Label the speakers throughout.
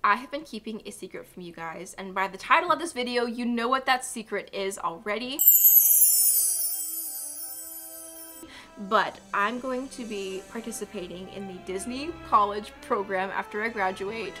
Speaker 1: I have been keeping a secret from you guys, and by the title of this video, you know what that secret is already. But I'm going to be participating in the Disney College program after I graduate.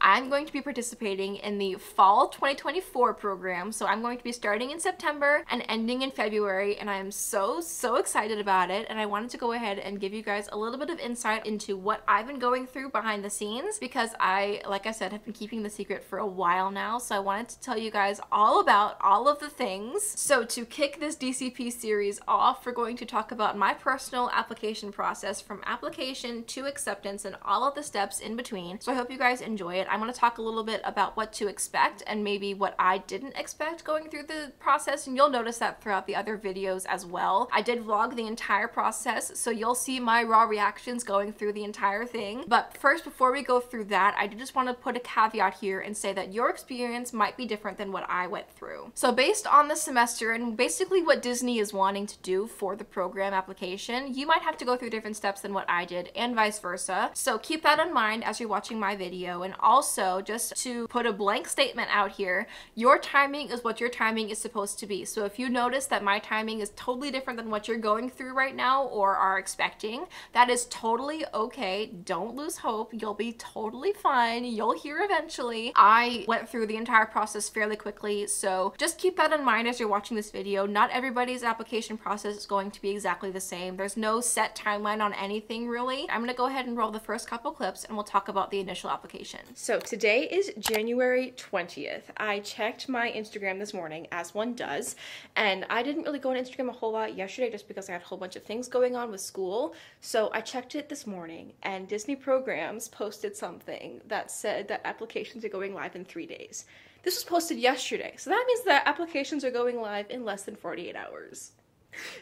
Speaker 1: I'm going to be participating in the Fall 2024 program, so I'm going to be starting in September and ending in February, and I am so excited about it, and I wanted to go ahead and give you guys a little bit of insight into what I've been going through behind the scenes, because I, like I said, have been keeping the secret for a while now, so I wanted to tell you guys all about all of the things. So to kick this DCP series off, we're going to talk about my personal application process from application to acceptance and all of the steps in between, so I hope you guys enjoy it. I'm going to talk a little bit about what to expect and maybe what I didn't expect going through the process, and you'll notice that throughout the other videos as well. I did vlog the entire process, so you'll see my raw reactions going through the entire thing. But first, before we go through that, I just want to put a caveat here and say that your experience might be different than what I went through. So based on the semester and basically what Disney is wanting to do for the program application, you might have to go through different steps than what I did and vice versa. So keep that in mind as you're watching my video. And also, just to put a blank statement out here, your timing is what your timing is supposed to be. So if you notice that my timing is totally different than what you're going through right now or are expecting, that is totally okay. Don't lose hope. You'll be totally fine. You'll hear eventually. I went through the entire process fairly quickly, so just keep that in mind as you're watching this video. Not everybody's application process is going to be exactly the same. There's no set timeline on anything really. I'm gonna go ahead and roll the first couple clips and we'll talk about the initial application. So today is January 20th. I checked my Instagram this morning, as one does, and I didn't really go on Instagram a whole lot yesterday just because I had a whole bunch of things going on with school. So I checked it this morning, and Disney Programs posted something that said that applications are going live in 3 days. This was posted yesterday, so that means that applications are going live in less than 48 hours.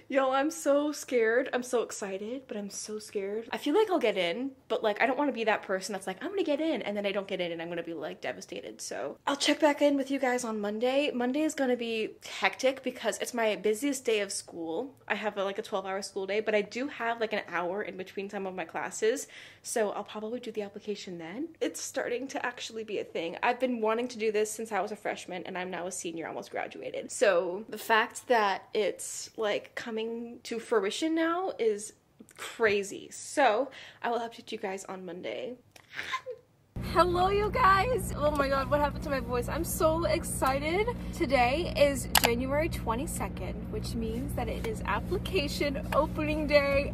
Speaker 1: Yo, I'm so scared. I'm so excited, but I'm so scared. I feel like I'll get in, but like I don't want to be that person that's like, I'm gonna get in, and then I don't get in and I'm gonna be like devastated. So I'll check back in with you guys on Monday. Monday is gonna be hectic because it's my busiest day of school. I have like a 12-hour school day, but I do have like an hour in between some of my classes, so I'll probably do the application then. It's starting to actually be a thing. I've been wanting to do this since I was a freshman, and I'm now a senior, almost graduated. So the fact that it's like coming to fruition now is crazy. So I will update you guys on Monday. Hello you guys! Oh my god, what happened to my voice? I'm so excited. Today is January 22nd, which means that it is application opening day.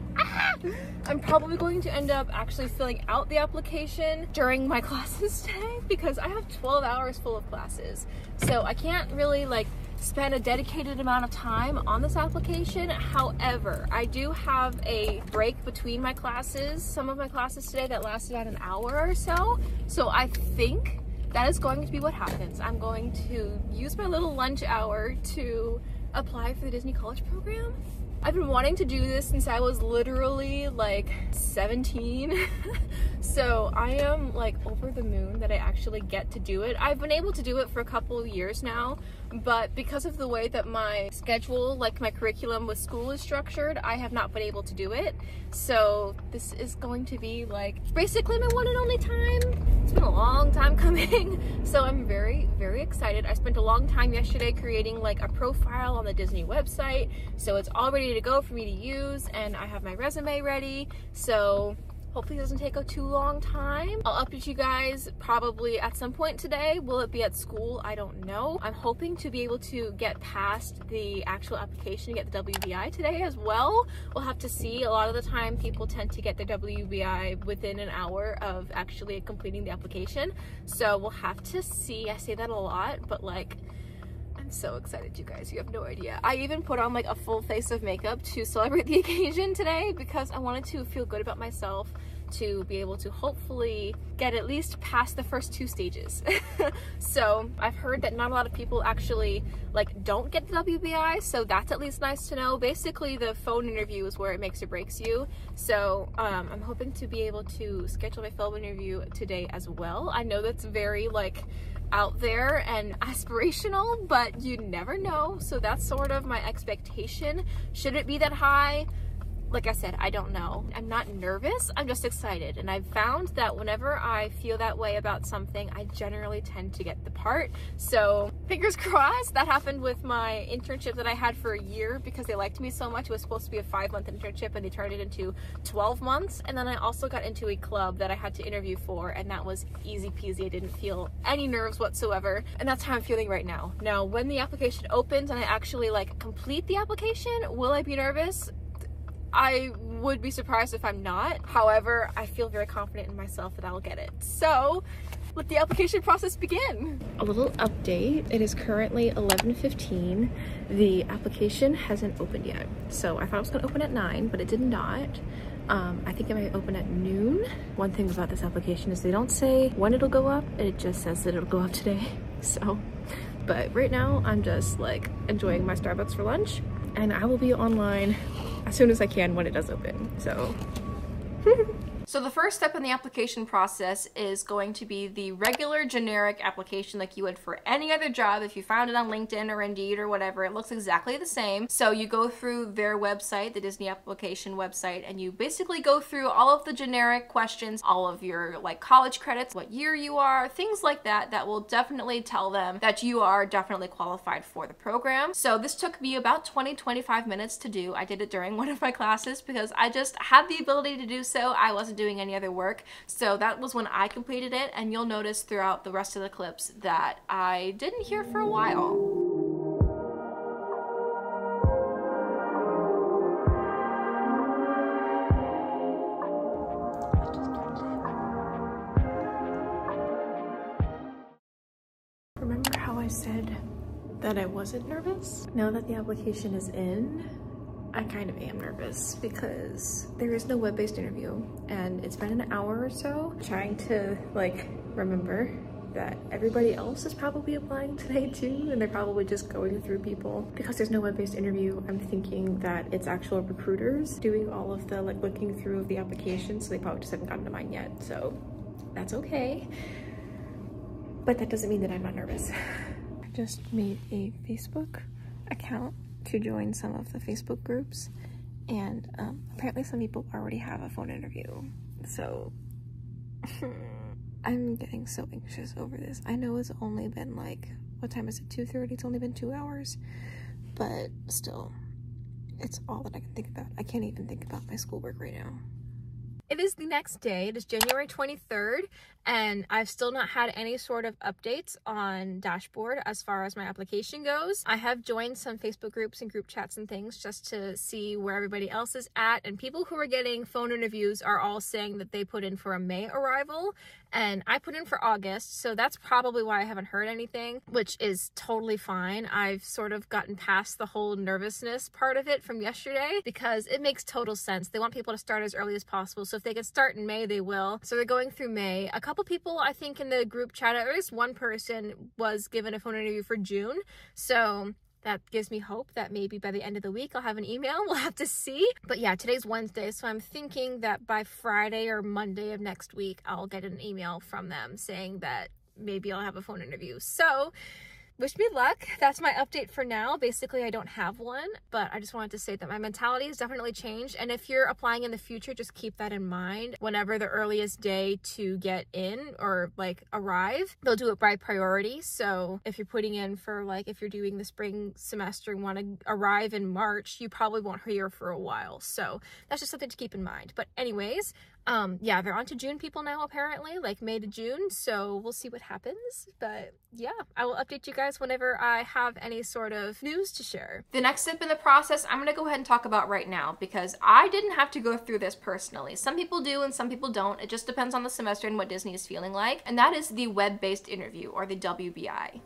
Speaker 1: I'm probably going to end up actually filling out the application during my classes today because I have 12 hours full of classes. So I can't really like spend a dedicated amount of time on this application. However, I do have a break between my classes, some of my classes today that lasted about an hour or so. So I think that is going to be what happens. I'm going to use my little lunch hour to apply for the Disney College program. I've been wanting to do this since I was literally like 17. So I am like over the moon that I actually get to do it. I've been able to do it for a couple of years now, but because of the way that my schedule, like my curriculum with school is structured, I have not been able to do it. So this is going to be like basically my one and only time. It's been a long time coming. So I'm very excited. I spent a long time yesterday creating like a profile on the Disney website. So it's all ready to go for me to use, and I have my resume ready. So hopefully it doesn't take a too long time. I'll update you guys probably at some point today. Will it be at school? I don't know. I'm hoping to be able to get past the actual application to get the WBI today as well. We'll have to see. A lot of the time people tend to get their WBI within an hour of actually completing the application. So we'll have to see. I say that a lot, but like, I'm so excited, you guys. You have no idea. I even put on like a full face of makeup to celebrate the occasion today because I wanted to feel good about myself, to be able to hopefully get at least past the first 2 stages. So I've heard that not a lot of people actually like don't get the WBI, so that's at least nice to know. Basically the phone interview is where it makes or breaks you. So I'm hoping to be able to schedule my phone interview today as well. I know that's very like out there and aspirational, but you never know. So that's sort of my expectation. Should it be that high? like I said, I don't know. I'm not nervous, I'm just excited. And I've found that whenever I feel that way about something, I generally tend to get the part. So fingers crossed. That happened with my internship that I had for a year because they liked me so much. It was supposed to be a 5-month internship and they turned it into 12 months. And then I also got into a club that I had to interview for, and that was easy peasy. I didn't feel any nerves whatsoever. And that's how I'm feeling right now. Now, when the application opens and I actually like complete the application, will I be nervous? I would be surprised if I'm not. However, I feel very confident in myself that I'll get it. So let the application process begin. A little update. It is currently 11:15. The application hasn't opened yet. So I thought it was gonna open at 9, but it did not. I think it might open at noon. One thing about this application is they don't say when it'll go up. It just says that it'll go up today. So, but right now I'm just like enjoying my Starbucks for lunch, and I will be online as soon as I can when it does open, so. So the first step in the application process is going to be the regular generic application like you would for any other job. If you found it on LinkedIn or Indeed or whatever, it looks exactly the same. So you go through their website, the Disney application website, and you basically go through all of the generic questions, all of your like college credits, what year you are, things like that, that will definitely tell them that you are definitely qualified for the program. So this took me about 20-25 minutes to do. I did it during one of my classes because I just had the ability to do so. I wasn't doing any other work, so that was when I completed it, and you'll notice throughout the rest of the clips that I didn't hear for a while. Remember how I said that I wasn't nervous? Now that the application is in, I kind of am nervous because there is no web-based interview, and it's been an hour or so trying to like remember that everybody else is probably applying today too, and they're probably just going through people. Because there's no web-based interview, I'm thinking that it's actual recruiters doing all of the like looking through of the applications, so they probably just haven't gotten to mine yet, so that's okay. But that doesn't mean that I'm not nervous. I just made a Facebook account to join some of the Facebook groups, and apparently some people already have a phone interview, so I'm getting so anxious over this. I know it's only been like, what time is it, 2:30? It's only been 2 hours, but still, it's all that I can think about. I can't even think about my schoolwork right now. It is the next day. It is January 23rd, and I've still not had any sort of updates on Dashboard as far as my application goes. I have joined some Facebook groups and group chats and things just to see where everybody else is at, and people who are getting phone interviews are all saying that they put in for a May arrival, and I put in for August, so that's probably why I haven't heard anything, which is totally fine. I've sort of gotten past the whole nervousness part of it from yesterday because it makes total sense. They want people to start as early as possible, so if they can start in May, they will. So they're going through May. A couple people, I think, in the group chat, at least one person was given a phone interview for June, so that gives me hope that maybe by the end of the week I'll have an email. We'll have to see. But yeah, today's Wednesday, so I'm thinking that by Friday or Monday of next week, I'll get an email from them saying that maybe I'll have a phone interview. So wish me luck. That's my update for now. Basically, I don't have one, but I just wanted to say that my mentality has definitely changed. And if you're applying in the future, just keep that in mind. Whenever the earliest day to get in or like arrive, they'll do it by priority. So if you're putting in for like, if you're doing the spring semester and want to arrive in March, you probably won't hear for a while. So that's just something to keep in mind. But anyways, yeah, they're on to June people now, apparently, like May to June, so we'll see what happens. But yeah, I will update you guys whenever I have any sort of news to share. The next step in the process, I'm gonna go ahead and talk about right now because I didn't have to go through this personally. Some people do and some people don't. It just depends on the semester and what Disney is feeling like, and that is the web-based interview, or the WBI.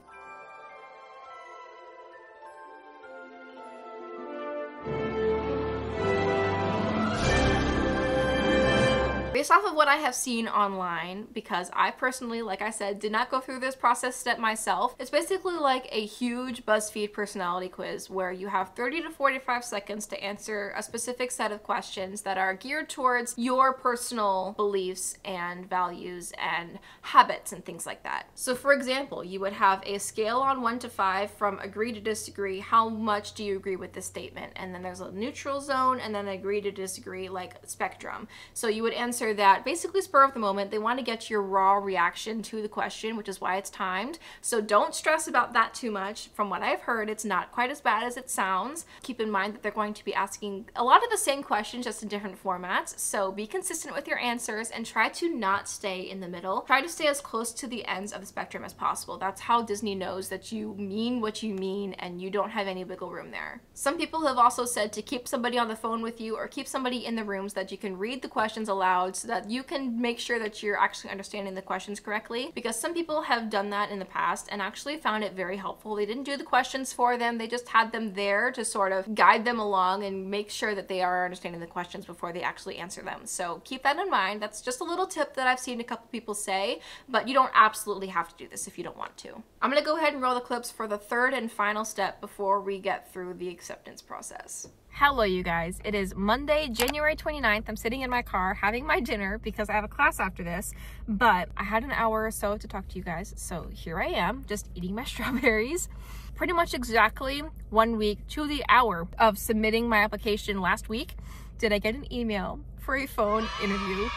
Speaker 1: Based off of what I have seen online, because I personally, like I said, did not go through this process step myself, it's basically like a huge BuzzFeed personality quiz where you have 30 to 45 seconds to answer a specific set of questions that are geared towards your personal beliefs and values and habits and things like that. So for example, you would have a scale on 1 to 5 from agree to disagree. How much do you agree with this statement? And then there's a neutral zone and then agree to disagree, like spectrum. So you would answer that basically spur of the moment. They want to get your raw reaction to the question, which is why it's timed. So don't stress about that too much. From what I've heard, it's not quite as bad as it sounds. Keep in mind that they're going to be asking a lot of the same questions, just in different formats. So be consistent with your answers and try to not stay in the middle. Try to stay as close to the ends of the spectrum as possible. That's how Disney knows that you mean what you mean and you don't have any wiggle room there. Some people have also said to keep somebody on the phone with you or keep somebody in the room so that you can read the questions aloud so that you can make sure that you're actually understanding the questions correctly, because some people have done that in the past and actually found it very helpful. They didn't do the questions for them, they just had them there to sort of guide them along and make sure that they are understanding the questions before they actually answer them. So keep that in mind. That's just a little tip that I've seen a couple people say, but you don't absolutely have to do this if you don't want to. I'm gonna go ahead and roll the clips for the third and final step before we get through the acceptance process. Hello you guys, it is Monday, January 29th. I'm sitting in my car having my dinner because I have a class after this, but I had an hour or so to talk to you guys, so here I am, just eating my strawberries. Pretty much exactly 1 week to the hour of submitting my application last week, did I get an email for a phone interview.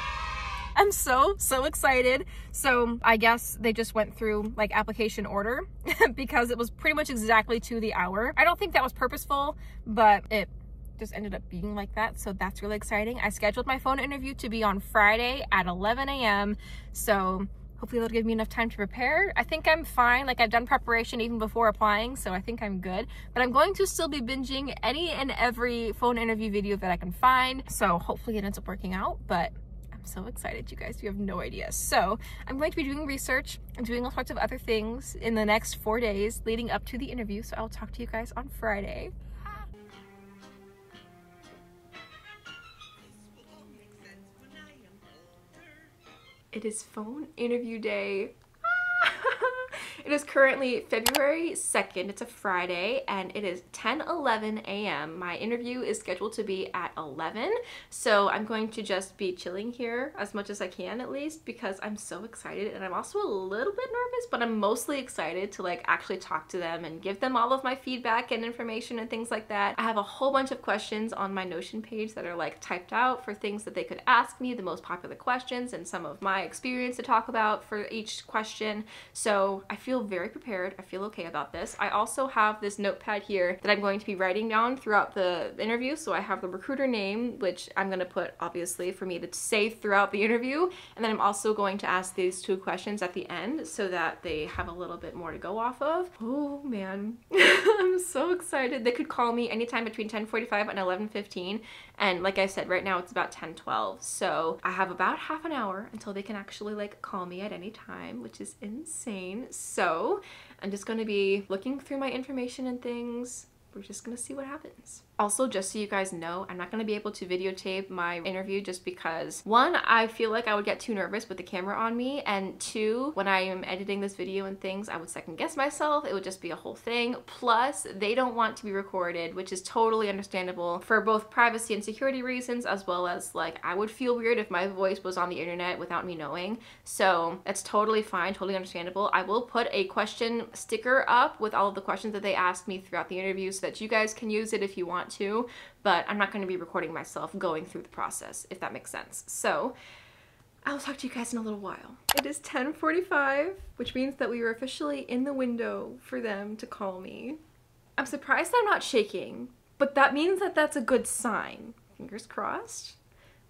Speaker 1: I'm so excited. So I guess they just went through like application order because it was pretty much exactly to the hour. I don't think that was purposeful, but it just ended up being like that, so that's really exciting. I scheduled my phone interview to be on Friday at 11 a.m. so hopefully they'll give me enough time to prepare. I think I'm fine. Like, I've done preparation even before applying, so I think I'm good. But I'm going to still be binging any and every phone interview video that I can find, so hopefully it ends up working out. But I'm so excited, you guys, you have no idea. So I'm going to be doing research and doing all sorts of other things in the next 4 days leading up to the interview, so I'll talk to you guys on Friday. It is phone interview day. It is currently February 2nd, it's a Friday, and it is 10:11 a.m. My interview is scheduled to be at 11, so I'm going to just be chilling here as much as I can, at least, because I'm so excited, and I'm also a little bit nervous, but I'm mostly excited to like actually talk to them and give them all of my feedback and information and things like that. I have a whole bunch of questions on my Notion page that are like typed out for things that they could ask me, the most popular questions, and some of my experience to talk about for each question, so I feel very prepared. I feel okay about this. I also have this notepad here that I'm going to be writing down throughout the interview. So I have the recruiter name, which I'm going to put obviously for me to say throughout the interview. And then I'm also going to ask these 2 questions at the end so that they have a little bit more to go off of. Oh man, I'm so excited. They could call me anytime between 10:45 and 11:15. And like I said, right now it's about 10:12. So I have about half an hour until they can actually like call me at any time, which is insane. So I'm just going to be looking through my information and things. We're just gonna see what happens. Also, just so you guys know, I'm not gonna be able to videotape my interview just because, 1, I feel like I would get too nervous with the camera on me, and 2, when I am editing this video and things, I would second guess myself. It would just be a whole thing. Plus, they don't want to be recorded, which is totally understandable for both privacy and security reasons, as well as like, I would feel weird if my voice was on the internet without me knowing. So that's totally fine, totally understandable. I will put a question sticker up with all of the questions that they asked me throughout the interview so that you guys can use it if you want to, but I'm not going to be recording myself going through the process, if that makes sense. So I'll talk to you guys in a little while. It is 10:45, which means that we are officially in the window for them to call me. I'm surprised I'm not shaking, but that means that that's a good sign. Fingers crossed.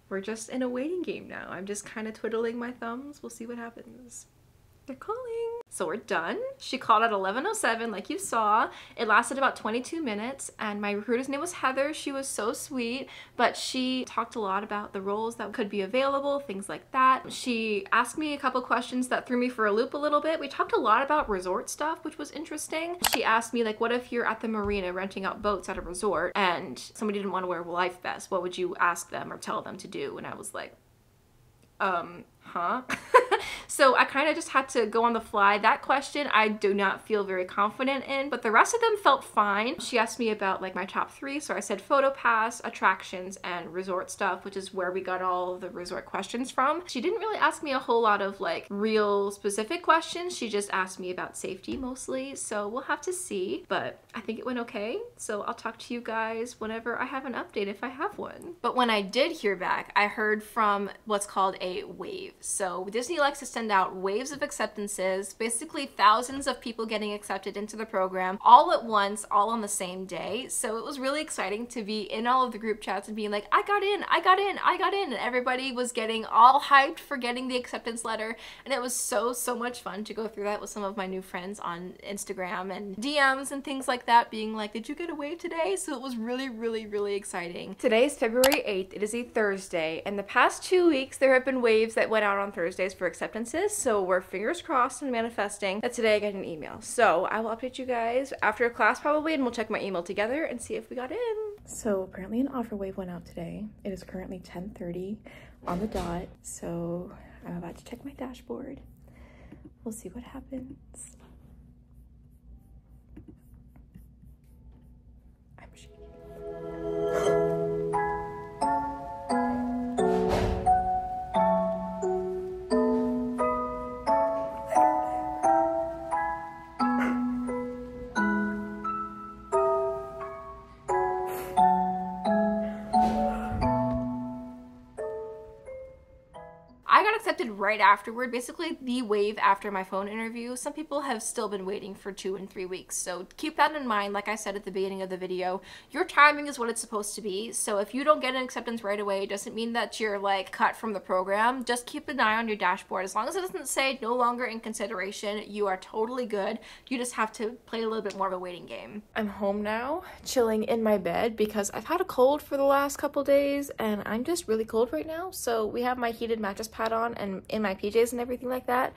Speaker 1: We're just in a waiting game now. I'm just kind of twiddling my thumbs. We'll see what happens. They're calling. So we're done. She called at 11:07 like you saw. It lasted about 22 minutes and my recruiter's name was Heather. She was so sweet, but she talked a lot about the roles that could be available, things like that. She asked me a couple questions that threw me for a loop a little bit. We talked a lot about resort stuff, which was interesting. She asked me like, what if you're at the marina renting out boats at a resort and somebody didn't want to wear a life vest? What would you ask them or tell them to do? And I was like, huh? So I kind of just had to go on the fly. That question I do not feel very confident in, but the rest of them felt fine. She asked me about like my top 3, so I said photo pass, attractions, and resort stuff, which is where we got all the resort questions from. She didn't really ask me a whole lot of like real specific questions. She just asked me about safety mostly, so we'll have to see, but I think it went okay. So I'll talk to you guys whenever I have an update, if I have one. But when I did hear back, I heard from what's called a wave. So Disney likes to send out waves of acceptances, basically thousands of people getting accepted into the program all at once, all on the same day. So it was really exciting to be in all of the group chats and being like, I got in, I got in, I got in, and everybody was getting all hyped for getting the acceptance letter. And it was so much fun to go through that with some of my new friends on Instagram and DMs and things like that, being like, did you get a wave today? So it was really exciting. Today's February 8th. It is a Thursday, and the past 2 weeks there have been waves that went out on Thursdays for acceptances, so we're fingers crossed and manifesting that today I get an email. So I will update you guys after class probably, and we'll check my email together and see if we got in. So apparently an offer wave went out today. It is currently 10:30 on the dot, so I'm about to check my dashboard. We'll see what happens. I'm shaking. I got accepted right afterward, basically the wave after my phone interview. Some people have still been waiting for 2 and 3 weeks, so keep that in mind. Like I said at the beginning of the video, your timing is what it's supposed to be. So if you don't get an acceptance right away, it doesn't mean that you're like cut from the program. Just keep an eye on your dashboard. As long as it doesn't say no longer in consideration, you are totally good. You just have to play a little bit more of a waiting game. I'm home now, chilling in my bed because I've had a cold for the last couple days and I'm just really cold right now. So we have my heated mattress pad on and in my PJs and everything like that,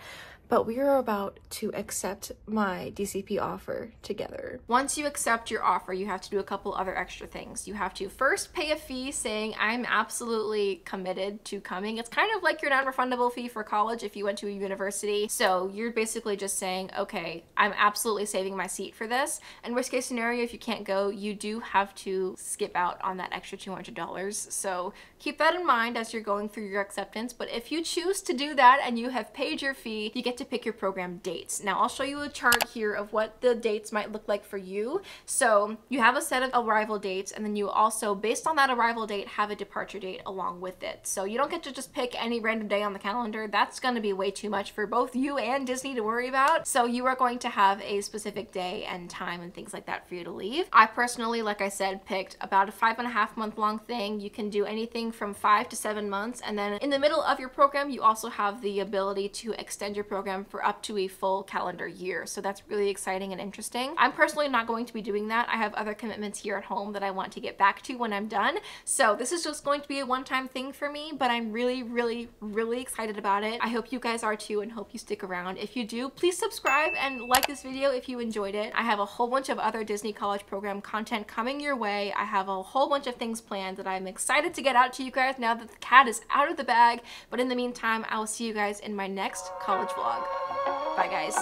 Speaker 1: but we are about to accept my DCP offer together. Once you accept your offer, you have to do a couple other extra things. You have to first pay a fee saying I'm absolutely committed to coming. It's kind of like your non-refundable fee for college if you went to a university. So you're basically just saying, okay, I'm absolutely saving my seat for this. And worst case scenario, if you can't go, you do have to skip out on that extra $200. So keep that in mind as you're going through your acceptance. But if you choose to do that and you have paid your fee, you get to pick your program dates. Now I'll show you a chart here of what the dates might look like for you. So you have a set of arrival dates, and then you also, based on that arrival date, have a departure date along with it. So you don't get to just pick any random day on the calendar. That's going to be way too much for both you and Disney to worry about. So you are going to have a specific day and time and things like that for you to leave. I personally, like I said, picked about a 5.5 month long thing. You can do anything from 5 to 7 months, and then in the middle of your program you also have the ability to extend your program for up to a full calendar year. So that's really exciting and interesting. I'm personally not going to be doing that. I have other commitments here at home that I want to get back to when I'm done. So this is just going to be a one-time thing for me, but I'm really excited about it. I hope you guys are too, and hope you stick around. If you do, please subscribe and like this video if you enjoyed it. I have a whole bunch of other Disney College Program content coming your way. I have a whole bunch of things planned that I'm excited to get out to you guys now that the cat is out of the bag. But in the meantime, I will see you guys in my next college vlog. Bye guys.